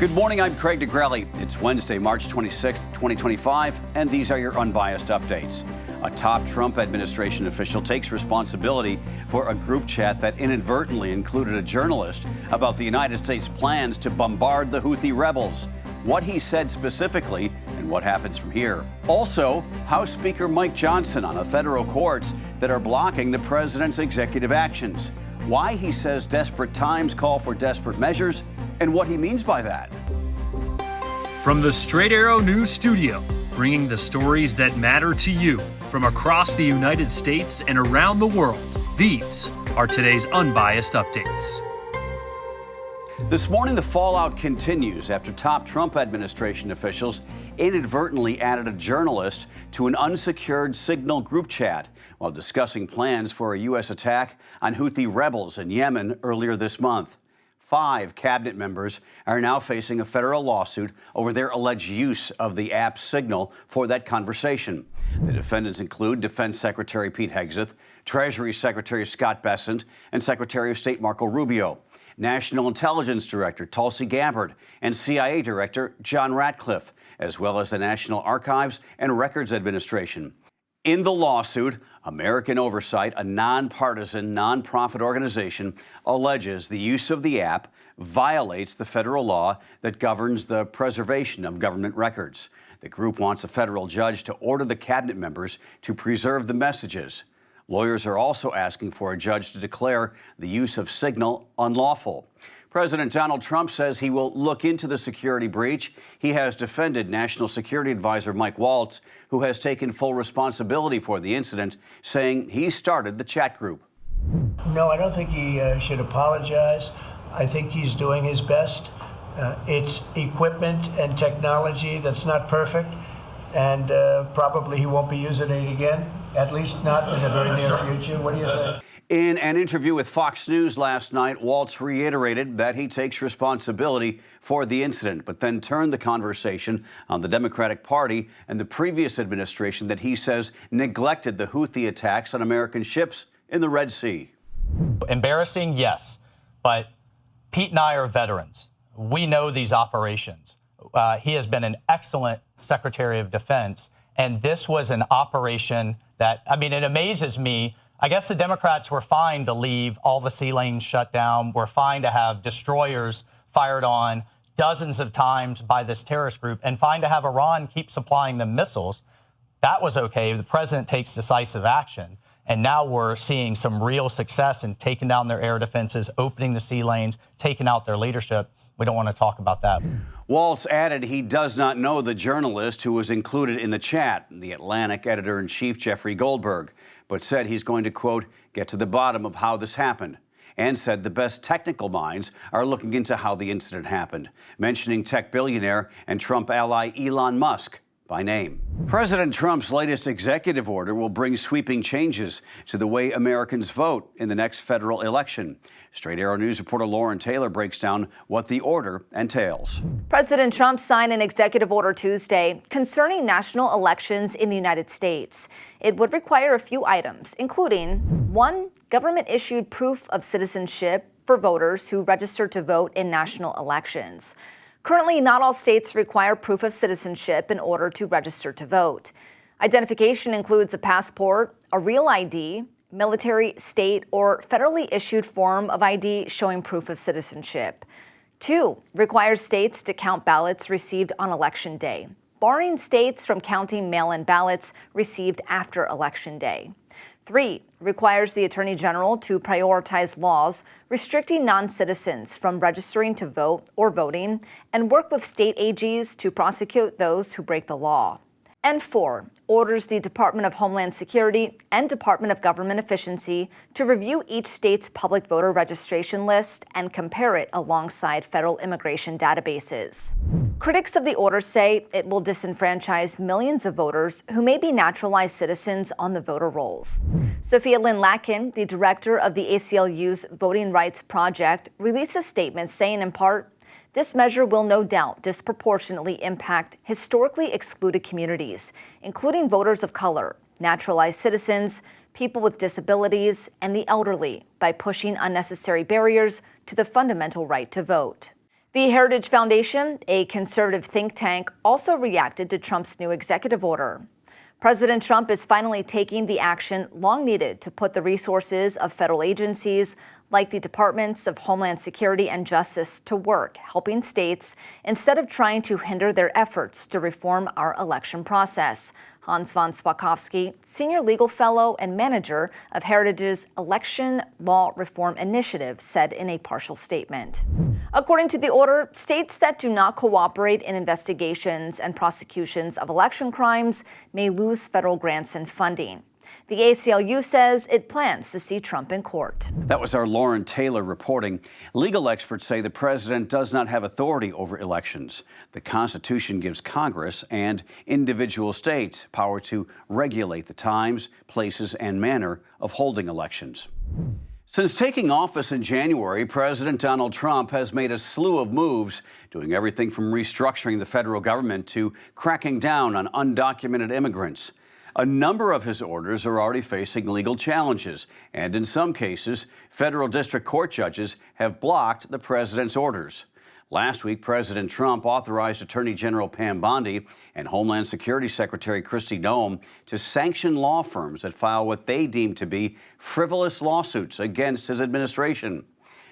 Good morning, I'm Craig DeGrelli. It's Wednesday, March 26th, 2025, and these are your Unbiased Updates. A top Trump administration official takes responsibility for a group chat that inadvertently included a journalist about the United States' plans to bombard the Houthi rebels. What he said specifically and what happens from here. Also, House Speaker Mike Johnson on the federal courts that are blocking the president's executive actions. Why he says desperate times call for desperate measures and what he means by that. From the Straight Arrow News Studio, bringing the stories that matter to you from across the United States and around the world, these are today's Unbiased Updates. This morning, the fallout continues after top Trump administration officials inadvertently added a journalist to an unsecured Signal group chat while discussing plans for a U.S. attack on Houthi rebels in Yemen earlier this month. 5 cabinet members are now facing a federal lawsuit over their alleged use of the app Signal for that conversation. The defendants include Defense Secretary Pete Hegseth, Treasury Secretary Scott Bessent, and Secretary of State Marco Rubio, National Intelligence Director Tulsi Gabbard, and CIA Director John Ratcliffe, as well as the National Archives and Records Administration. In the lawsuit, American Oversight, a nonpartisan, nonprofit organization, alleges the use of the app violates the federal law that governs the preservation of government records. The group wants a federal judge to order the cabinet members to preserve the messages. Lawyers are also asking for a judge to declare the use of Signal unlawful. President Donald Trump says he will look into the security breach. He has defended National Security Advisor Mike Waltz, who has taken full responsibility for the incident, saying he started the chat group. No, I don't think he should apologize. I think he's doing his best. It's equipment and technology that's not perfect, and probably he won't be using it again, at least not in the very near future. What do you think? In an interview with Fox News last night, Waltz reiterated that he takes responsibility for the incident, but then turned the conversation on the Democratic Party and the previous administration that he says neglected the Houthi attacks on American ships in the Red Sea. Embarrassing, yes, but Pete and I are veterans. We know these operations. He has been an excellent Secretary of Defense, and this was an operation that, it amazes me. I guess the Democrats were fine to leave all the sea lanes shut down. We're fine to have destroyers fired on dozens of times by this terrorist group, and fine to have Iran keep supplying them missiles. That was okay. The president takes decisive action. And now we're seeing some real success in taking down their air defenses, opening the sea lanes, taking out their leadership. We don't want to talk about that. Waltz added he does not know the journalist who was included in the chat, the Atlantic editor-in-chief Jeffrey Goldberg, but said he's going to, quote, get to the bottom of how this happened, and said the best technical minds are looking into how the incident happened, mentioning tech billionaire and Trump ally Elon Musk by name. President Trump's latest executive order will bring sweeping changes to the way Americans vote in the next federal election. Straight Arrow News reporter Lauren Taylor breaks down what the order entails. President Trump signed an executive order Tuesday concerning national elections in the United States. It would require a few items, including 1, government-issued proof of citizenship for voters who register to vote in national elections. Currently, not all states require proof of citizenship in order to register to vote. Identification includes a passport, a real ID, military, state, or federally issued form of ID showing proof of citizenship. 2, requires states to count ballots received on Election Day, barring states from counting mail-in ballots received after Election Day. 3, requires the Attorney General to prioritize laws restricting non-citizens from registering to vote or voting and work with state AGs to prosecute those who break the law. And 4, orders the Department of Homeland Security and Department of Government Efficiency to review each state's public voter registration list and compare it alongside federal immigration databases. Critics of the order say it will disenfranchise millions of voters who may be naturalized citizens on the voter rolls. Sophia Lynn Latkin, the director of the ACLU's Voting Rights Project, released a statement saying, in part, this measure will no doubt disproportionately impact historically excluded communities, including voters of color, naturalized citizens, people with disabilities, and the elderly, by pushing unnecessary barriers to the fundamental right to vote. The Heritage Foundation, a conservative think tank, also reacted to Trump's new executive order. President Trump is finally taking the action long needed to put the resources of federal agencies like the Departments of Homeland Security and Justice to work, helping states instead of trying to hinder their efforts to reform our election process. Hans von Spakovsky, Senior Legal Fellow and Manager of Heritage's Election Law Reform Initiative, said in a partial statement. According to the order, states that do not cooperate in investigations and prosecutions of election crimes may lose federal grants and funding. The ACLU says it plans to see Trump in court. That was our Lauren Taylor reporting. Legal experts say the president does not have authority over elections. The Constitution gives Congress and individual states power to regulate the times, places, and manner of holding elections. Since taking office in January, President Donald Trump has made a slew of moves, doing everything from restructuring the federal government to cracking down on undocumented immigrants. A number of his orders are already facing legal challenges, and in some cases, federal district court judges have blocked the president's orders. Last week, President Trump authorized Attorney General Pam Bondi and Homeland Security Secretary Kristi Noem to sanction law firms that file what they deem to be frivolous lawsuits against his administration.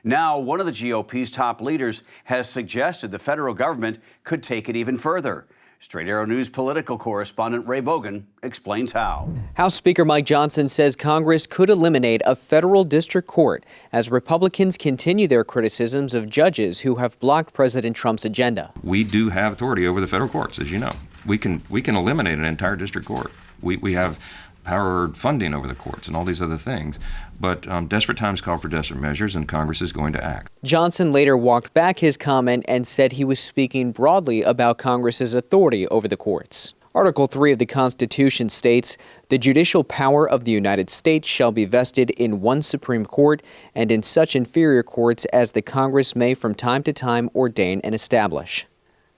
Now, one of the GOP's top leaders has suggested the federal government could take it even further. Straight Arrow News political correspondent Ray Bogan explains how. House Speaker Mike Johnson says Congress could eliminate a federal district court as Republicans continue their criticisms of judges who have blocked President Trump's agenda. We do have authority over the federal courts, as you know. We can eliminate an entire district court. We have power funding over the courts and all these other things. But desperate times call for desperate measures, and Congress is going to act. Johnson later walked back his comment and said he was speaking broadly about Congress's authority over the courts. Article 3 of the Constitution states, "The judicial power of the United States shall be vested in one Supreme Court and in such inferior courts as the Congress may from time to time ordain and establish."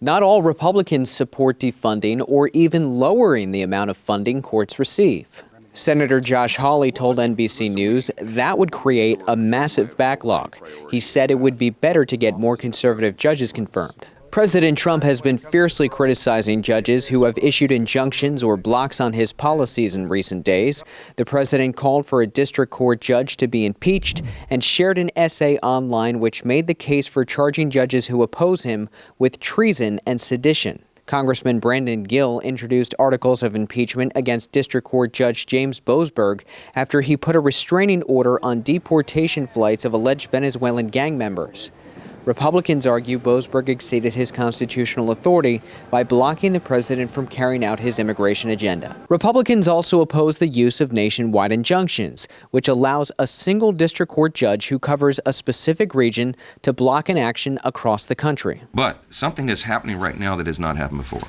Not all Republicans support defunding or even lowering the amount of funding courts receive. Senator Josh Hawley told NBC News that would create a massive backlog. He said it would be better to get more conservative judges confirmed. President Trump has been fiercely criticizing judges who have issued injunctions or blocks on his policies in recent days. The president called for a district court judge to be impeached and shared an essay online which made the case for charging judges who oppose him with treason and sedition. Congressman Brandon Gill introduced articles of impeachment against District Court Judge James Boasberg after he put a restraining order on deportation flights of alleged Venezuelan gang members. Republicans argue Boasberg exceeded his constitutional authority by blocking the president from carrying out his immigration agenda. Republicans also oppose the use of nationwide injunctions, which allows a single district court judge who covers a specific region to block an action across the country. But something is happening right now that has not happened before.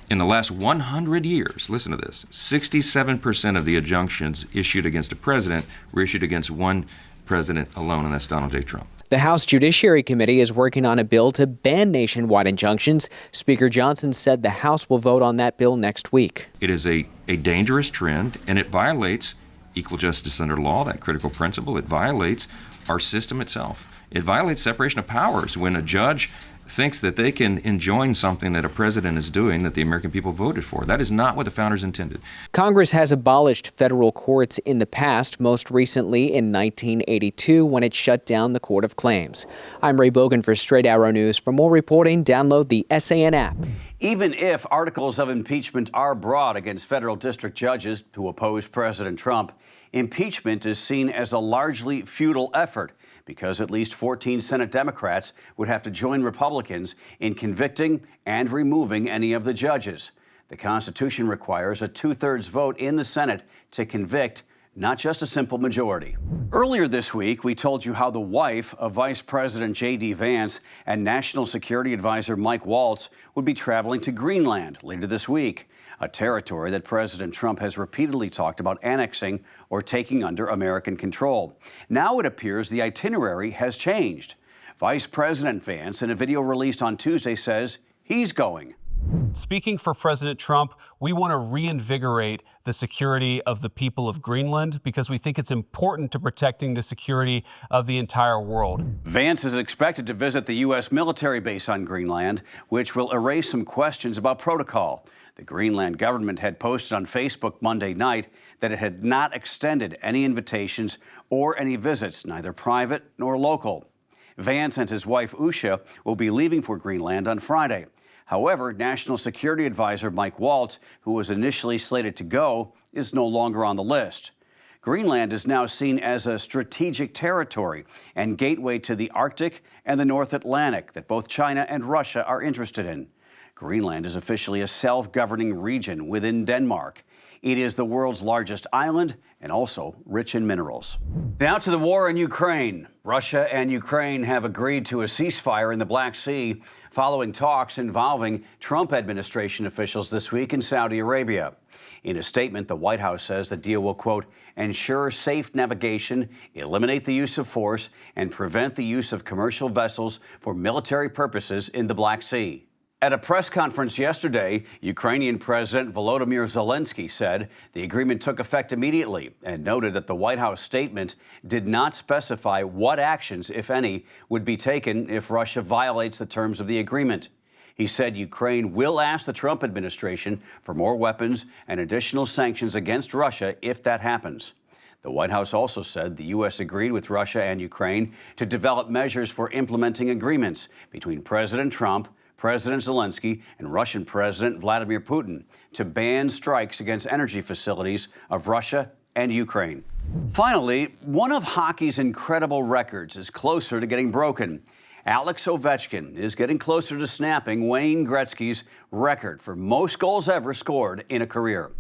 In the last 100 years, listen to this, 67% of the injunctions issued against a president were issued against one president alone, and that's Donald J. Trump. The House Judiciary Committee is working on a bill to ban nationwide injunctions. Speaker Johnson said the House will vote on that bill next week. It is a dangerous trend, and it violates equal justice under law, that critical principle. It violates our system itself. It violates separation of powers when a judge thinks that they can enjoin something that a president is doing that the American people voted for. That is not what the founders intended. Congress has abolished federal courts in the past, most recently in 1982 when it shut down the Court of Claims. I'm Ray Bogan for Straight Arrow News. For more reporting, download the SAN app. Even if articles of impeachment are brought against federal district judges who oppose President Trump, impeachment is seen as a largely futile effort, because at least 14 Senate Democrats would have to join Republicans in convicting and removing any of the judges. The Constitution requires a 2/3 vote in the Senate to convict, not just a simple majority. Earlier this week, we told you how the wife of Vice President J.D. Vance and National Security Advisor Mike Waltz would be traveling to Greenland later this week, a territory that President Trump has repeatedly talked about annexing or taking under American control. Now it appears the itinerary has changed. Vice President Vance, in a video released on Tuesday, says he's going. Speaking for President Trump, we want to reinvigorate the security of the people of Greenland because we think it's important to protecting the security of the entire world. Vance is expected to visit the U.S. military base on Greenland, which will erase some questions about protocol. The Greenland government had posted on Facebook Monday night that it had not extended any invitations or any visits, neither private nor local. Vance and his wife Usha will be leaving for Greenland on Friday. However, National Security Advisor Mike Waltz, who was initially slated to go, is no longer on the list. Greenland is now seen as a strategic territory and gateway to the Arctic and the North Atlantic that both China and Russia are interested in. Greenland is officially a self-governing region within Denmark. It is the world's largest island and also rich in minerals. Now to the war in Ukraine. Russia and Ukraine have agreed to a ceasefire in the Black Sea following talks involving Trump administration officials this week in Saudi Arabia. In a statement, the White House says the deal will, quote, ensure safe navigation, eliminate the use of force, and prevent the use of commercial vessels for military purposes in the Black Sea. At a press conference yesterday, Ukrainian President Volodymyr Zelensky said the agreement took effect immediately and noted that the White House statement did not specify what actions, if any, would be taken if Russia violates the terms of the agreement. He said Ukraine will ask the Trump administration for more weapons and additional sanctions against Russia if that happens. The White House also said the U.S. agreed with Russia and Ukraine to develop measures for implementing agreements between President Trump, President Zelensky, and Russian President Vladimir Putin to ban strikes against energy facilities of Russia and Ukraine. Finally, one of hockey's incredible records is closer to getting broken. Alex Ovechkin is getting closer to snapping Wayne Gretzky's record for most goals ever scored in a career.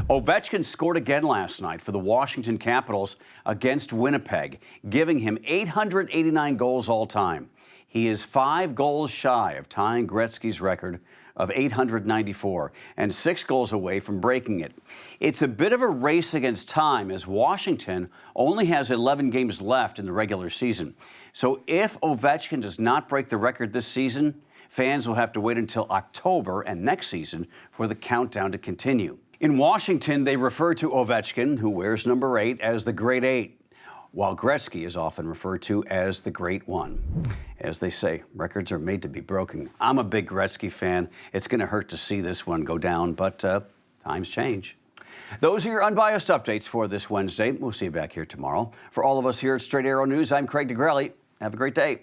Ovechkin scored again last night for the Washington Capitals against Winnipeg, giving him 889 goals all time. He is 5 goals shy of tying Gretzky's record of 894 and 6 goals away from breaking it. It's a bit of a race against time as Washington only has 11 games left in the regular season. So if Ovechkin does not break the record this season, fans will have to wait until October and next season for the countdown to continue. In Washington, they refer to Ovechkin, who wears number 8, as the Great 8. While Gretzky is often referred to as the Great One. As they say, records are made to be broken. I'm a big Gretzky fan. It's going to hurt to see this one go down, but times change. Those are your unbiased updates for this Wednesday. We'll see you back here tomorrow. For all of us here at Straight Arrow News, I'm Craig DeGrelli. Have a great day.